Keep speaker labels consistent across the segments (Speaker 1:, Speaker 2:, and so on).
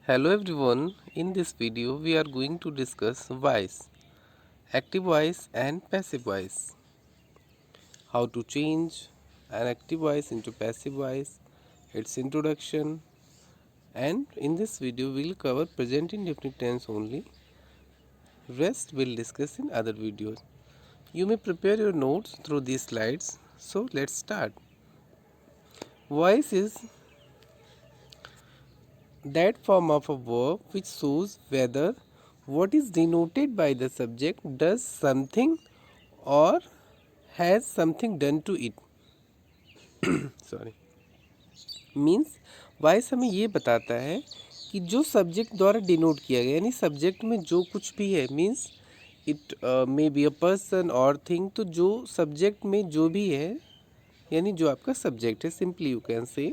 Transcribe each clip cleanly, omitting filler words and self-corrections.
Speaker 1: Hello everyone, in this video we are going to discuss voice, active voice and passive voice. How to change an active voice into passive voice, its introduction, and in this video we will cover present indefinite tense only. Rest we'll discuss in other videos. You may prepare your notes through these slides. So let's start. Voice is that form of a verb which shows whether what is denoted by the subject does something or has something done to it. Sorry means voice हमें ये बताता है कि जो subject द्वारा denote किया गया यानी सब्जेक्ट में जो कुछ भी है means it may be a person और थिंग, तो जो सब्जेक्ट में जो भी है यानी जो आपका सब्जेक्ट है सिंपली यू कैन से,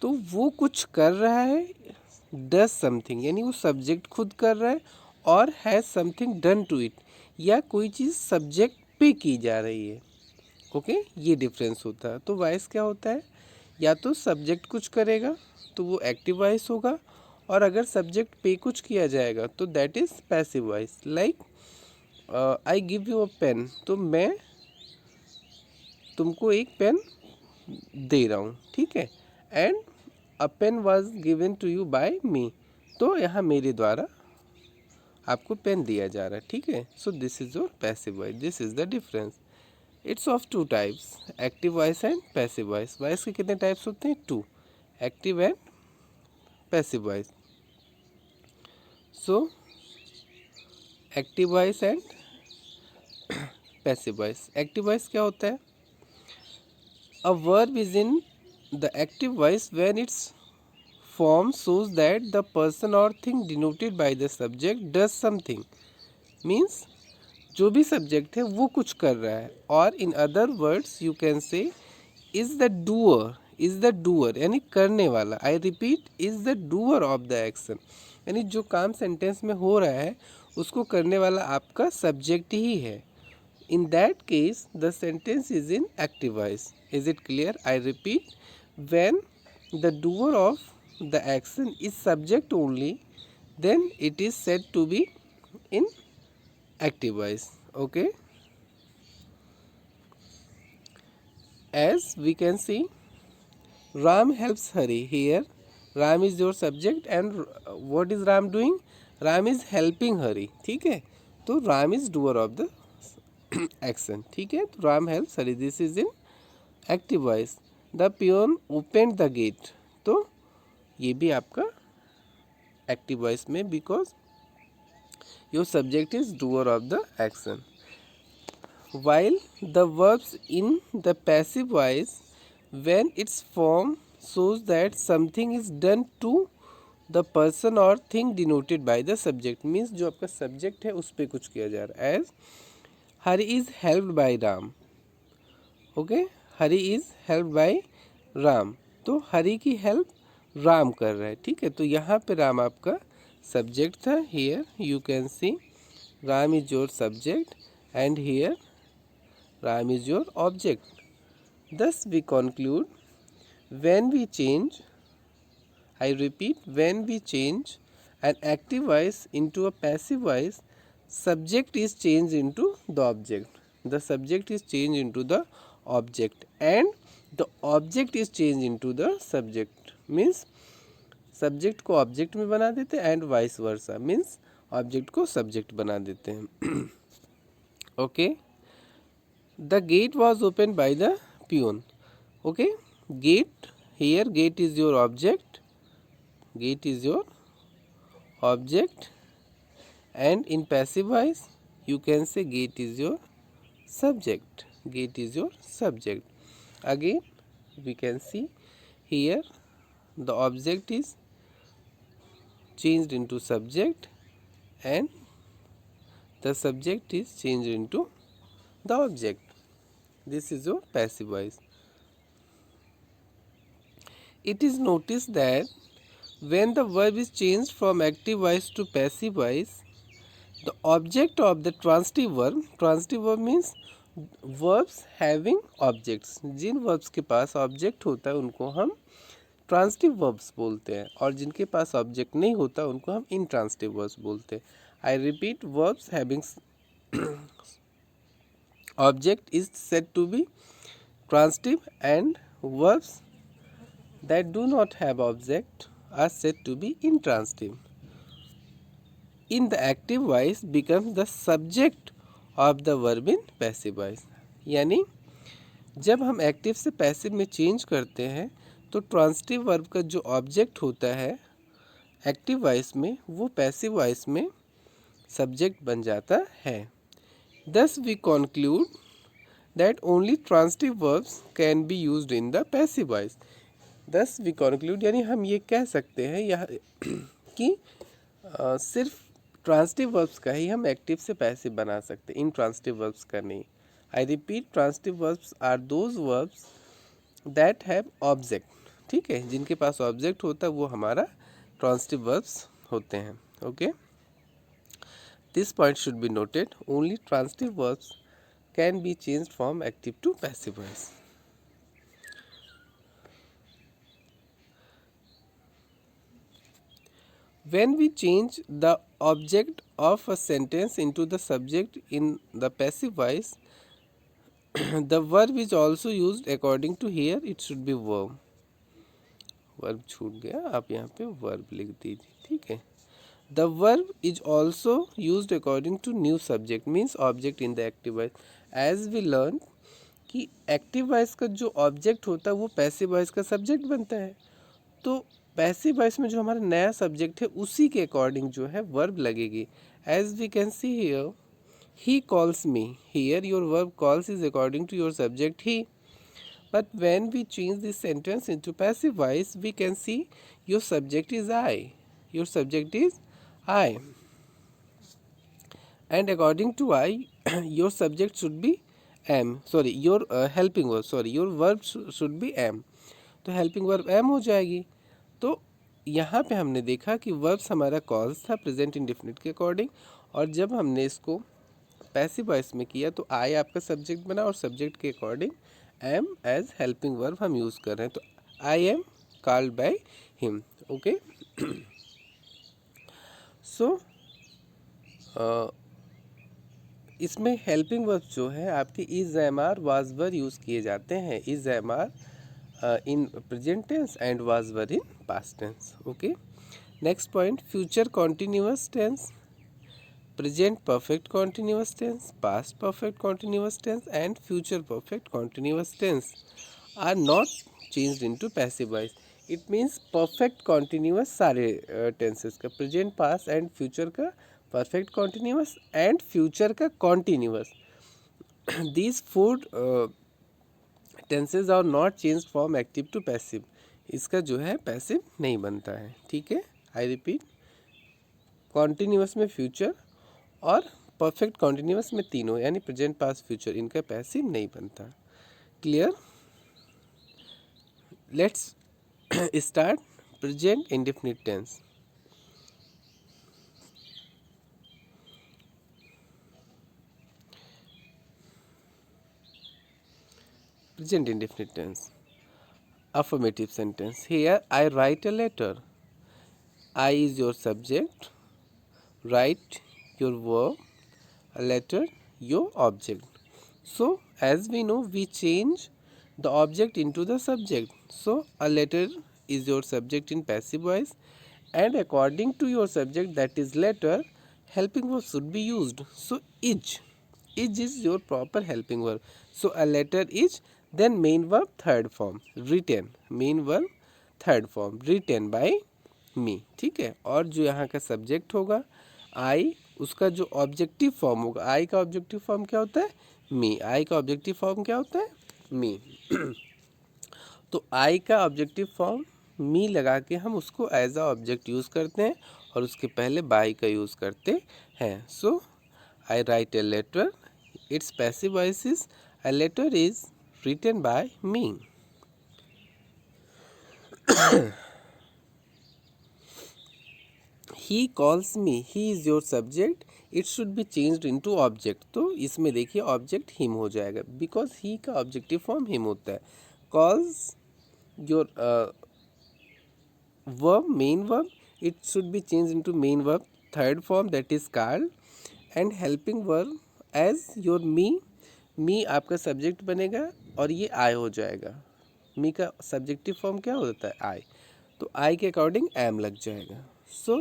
Speaker 1: तो वो कुछ कर रहा है, डज समथिंग यानी वो सब्जेक्ट खुद कर रहा है, और has something done to it या कोई चीज़ सब्जेक्ट पे की जा रही है। ओके ये डिफरेंस होता है। तो वॉइस क्या होता है, या तो सब्जेक्ट कुछ करेगा तो वो एक्टिव वॉइस होगा, और अगर सब्जेक्ट पे कुछ किया जाएगा तो that is passive voice. Like I give you a pen, तो मैं तुमको एक पेन दे रहा हूँ, ठीक है, and a pen was given to you by me, तो यहाँ मेरे द्वारा आपको पेन दिया जा रहा है, ठीक है। So this is your passive voice, this is the difference. It's of two types, active voice and passive voice. Voice के कितने टाइप्स होते हैं? Two, active and passive voice. So active voice and passive voice. Active voice क्या होता है? A verb is in the active voice when its form shows that the person or thing denoted by the subject does something, means जो भी subject है वो कुछ कर रहा है, और in other words you can say is the doer, is the doer यानी करने वाला। I repeat, is the doer of the action, यानी जो काम सेंटेंस में हो रहा है उसको करने वाला आपका सब्जेक्ट ही है। In that case the sentence is in active voice. Is it clear? I repeat, when the doer of the action is subject only, then it is said to be in active voice. Okay, as we can see, Ram helps Hari. Here Ram is your subject, and what is Ram doing? Ram is helping Hari, ठीक है, तो Ram is doer of the action, ठीक है, तो Ram helps Hari, this is in active voice. The peon opened the gate, तो ये भी आपका एक्टिव वॉइस में, because your subject is doer of the action. While the verbs in the passive voice when it's form shows that something is done to the person or thing denoted by the subject, means जो आपका subject है उस पर कुछ किया जा रहा है। As Hari is helped by Ram, okay, Hari is helped by Ram, तो हरी की हेल्प राम कर रहा है, ठीक है, तो यहाँ पे राम आपका सब्जेक्ट था। Here you can see Ram is your subject and here Ram is your object. Thus we conclude, when we change, I repeat, when we change an active voice into a passive voice, subject is changed into the object, the subject is changed into the object, and the object is changed into the subject, means subject को object में बना देते हैं, and vice versa, means object को subject बना देते हैं। Okay, the gate was open by the peon, okay, gate, here gate is your object, gate is your object, and in passive voice you can say gate is your subject, gate is your subject. Again we can see here the object is changed into subject and the subject is changed into the object. This is your passive voice. It is noticed that when the verb is changed from active voice to passive voice, the object of the transitive verb means verbs having objects, Jin verbs के पास object होता है उनको हम transitive verbs बोलते हैं, और जिनके पास object नहीं होता उनको हम इंट्रांसिटिव वर्ब्स बोलते हैं. I repeat, verbs having object is said to be transitive, and verbs that do not have object are said to be intransitive. In the active voice becomes the subject of the verb in passive voice. यानी जब हम active से passive में change करते हैं तो transitive verb का जो ऑब्जेक्ट होता है एक्टिव वॉइस में वो पैसिव वॉइस में सब्जेक्ट बन जाता है. Thus we conclude that only transitive verbs can be used in the passive voice. Thus we conclude यानी हम ये कह सकते हैं यह कि सिर्फ ट्रांसिटिव वर्ब्स का ही हम एक्टिव से पैसिव बना सकते हैं, इन ट्रांसिटिव वर्ब्स का नहीं. I repeat, transitive verbs are those verbs that have object. ठीक है, जिनके पास ऑब्जेक्ट होता है वो हमारा ट्रांसिटिव वर्ब्स होते हैं. Okay, this point should be noted. Only transitive verbs can be changed from active to passive voice. When we change the object of a sentence into the subject in the passive voice, the verb is also used according to. Here it should be verb. Verb छूट गया, आप यहाँ पे verb लिख दीजिए. ठीक है. The verb is also used according to new subject, means object in the active voice. As we learn कि एक्टिव वॉइस का जो ऑब्जेक्ट होता है वो पैसिव वॉइस का सब्जेक्ट बनता है, तो पैसिव वॉइस में जो हमारा नया सब्जेक्ट है उसी के अकॉर्डिंग जो है वर्ब लगेगी. As we can see here, he calls me. Here your verb calls is according to your subject he. But when we change this sentence into passive voice, we can see your subject is I. Your subject is I. And according to I, your subject should be am. Sorry, your helping verb. Sorry, your verb should be am. तो helping verb am हो जाएगी. तो यहाँ पे हमने देखा कि verbs हमारा cause था present indefinite के अकॉर्डिंग, और जब हमने इसको पैसिव वॉइस में किया तो आई आपका सब्जेक्ट बना और सब्जेक्ट के according am as helping verb हम यूज़ कर रहे हैं. तो I am called by him. Okay, so इसमें हेल्पिंग वर्ब जो है आपके is am are was were use किए जाते हैं. Is am are in present tense and was were in past tense. Okay, next point, future continuous tense, present perfect continuous tense, past perfect continuous tense and future perfect continuous tense are not changed into passive voice. It means perfect continuous सारे tenses का, present past and future का perfect continuous and future का continuous, these four tenses are not changed from active to passive. इसका जो है passive नहीं बनता है. ठीक है, I repeat, continuous में future और परफेक्ट कॉन्टिन्यूअस में तीनों यानी प्रेजेंट पास्ट फ्यूचर इनका पैसिव नहीं बनता. Clear? Let's start present indefinite tense. Present indefinite tense, affirmative sentence. Here I write a letter. I is your subject, write your verb, a letter your object. So as we know, we change the object into the subject. So a letter is your subject in passive voice, and according to your subject, that is letter, helping verb should be used. So is is your proper helping verb. So a letter is, then main verb third form, written. main verb third form, written by me. ठीक है, और जो यहाँ का subject होगा आई, उसका जो objective form होगा, आई का ऑब्जेक्टिव फॉर्म क्या होता है? मी. आई का ऑब्जेक्टिव फॉर्म क्या होता है? मी. तो आई का ऑब्जेक्टिव फॉर्म मी लगा के हम उसको एज अ ऑब्जेक्ट यूज़ करते हैं और उसके पहले बाई का यूज़ करते हैं. So I write a letter, it's passive voice is a letter is written by me. He calls me. He is your subject. It should be changed into object. तो इसमें देखिए ऑब्जेक्ट हिम हो जाएगा because he का objective form him होता है. Calls your verb, main verb, it should be changed into main verb third form, that is called. And helping verb as your me आपका subject बनेगा और ये आई हो जाएगा. मी का सब्जेक्टिव फॉर्म क्या होता है? आई. तो आई के अकॉर्डिंग एम लग जाएगा. So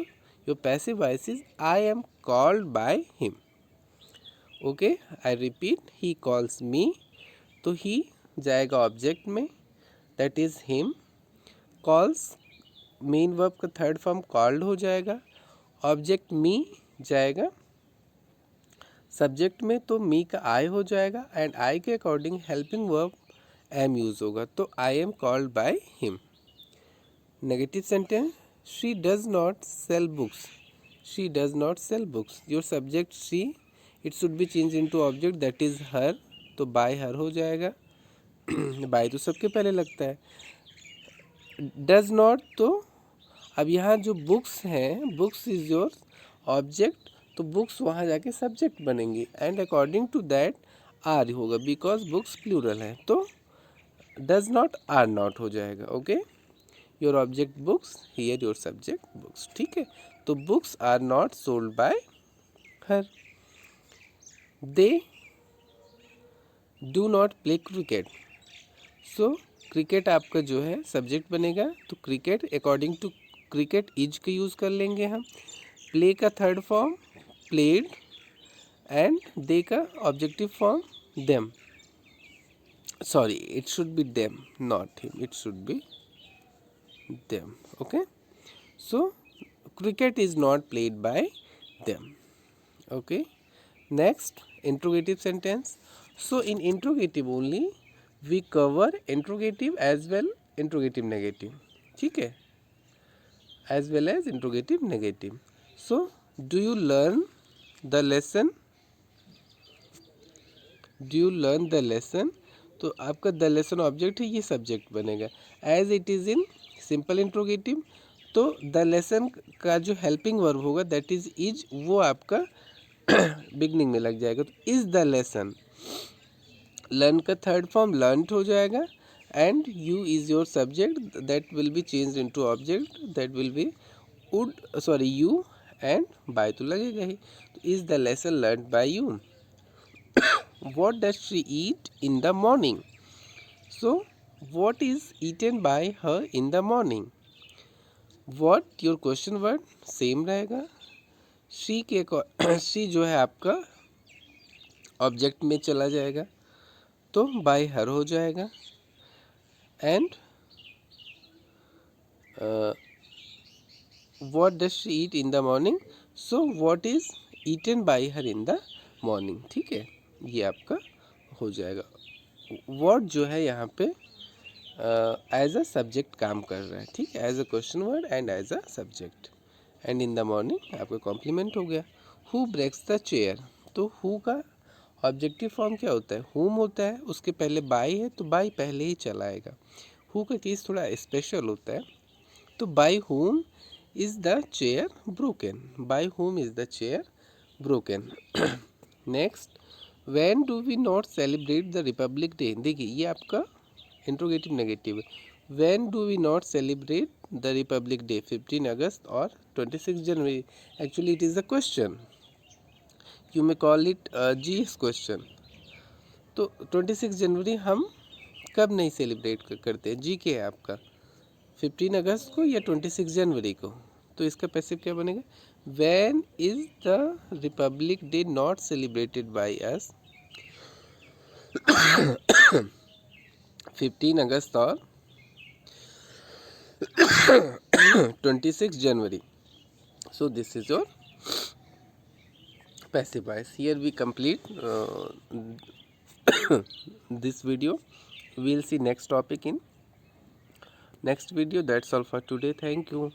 Speaker 1: your passive voice is I am called by him. Okay, I repeat, he calls मी. तो ही जाएगा ऑब्जेक्ट में, that is him. Calls main verb का थर्ड फॉर्म कॉल्ड हो जाएगा. ऑब्जेक्ट मी जाएगा सब्जेक्ट में, तो मी का आई हो जाएगा. एंड आई के according helping verb am use होगा. तो I am called by him. Negative sentence, she does not sell books. She does not sell books. Your subject she, it should be change into object, that is her. तो by हर हो जाएगा. Bye तो सबके पहले लगता है. Does not, तो अब यहाँ जो बुक्स हैं, बुक्स इज योर ऑब्जेक्ट, तो बुक्स वहाँ जाके सब्जेक्ट बनेंगी. And according to that are होगा, बिकॉज बुक्स प्लूरल है. तो डज नॉट आर नॉट हो जाएगा. Okay, your object books, here your subject books. ठीक है, तो books are not sold by her. They do not play cricket. So cricket आपका जो है सब्जेक्ट बनेगा. तो cricket according to cricket is का यूज़ कर लेंगे हम. प्ले का third form played. And they का objective form them. Sorry, it should be them, not him, it should be them. Okay, so cricket is not played by them. Okay, next interrogative sentence. So in interrogative only we cover interrogative as well interrogative negative. ठीक है, as well as interrogative negative. So do you learn the lesson? Do you learn the lesson? तो आपका the lesson object है, ये subject बनेगा. As it is in simple interrogative, तो the lesson का जो हेल्पिंग वर्ब होगा दैट इज, वो आपका बिगनिंग में लग जाएगा. तो इज द लेसन. लर्न का थर्ड फॉर्म लर्नड हो जाएगा. And you is your subject, that will be change into object, that will be would, sorry you. And by तो लगेगा ही. तो is the lesson learn by you. What does she eat in the morning? So what is eaten by her in the morning? What, your question word same रहेगा. she के she जो है आपका object में चला जाएगा, तो by her हो जाएगा. And what does she eat in the morning? So what is eaten by her in the morning. ठीक है, ये आपका हो जाएगा. वर्ड जो है यहाँ पे एज अ सब्जेक्ट काम कर रहा है. ठीक है, as a question word and as a subject. And in the morning आपका कॉम्प्लीमेंट हो गया. Who breaks the chair. तो हु का ऑब्जेक्टिव फॉर्म क्या होता है? हुम होता है. उसके पहले बाई है, तो बाई पहले ही चला आएगा. हु का केस थोड़ा स्पेशल होता है. तो by whom is the chair broken. By whom is the chair broken. Next, when do we not celebrate the republic day. देखिए, ये आपका इंट्रोगेटिव नेगेटिव है. When do we not celebrate the republic day, 15 अगस्त और 26 जनवरी. Actually it is a question, you may call it GS question. तो 26 जनवरी हम कब नहीं सेलिब्रेट करते हैं? जी के है आपका 15 अगस्त को या 26 जनवरी को. तो इसका पैसिव क्या बनेगा? When is the republic day not celebrated by us. 15 अगस्त और 26 जनवरी. So this is your passive voice. Here we complete this video. We will see next topic in next video. That's all for today. Thank you.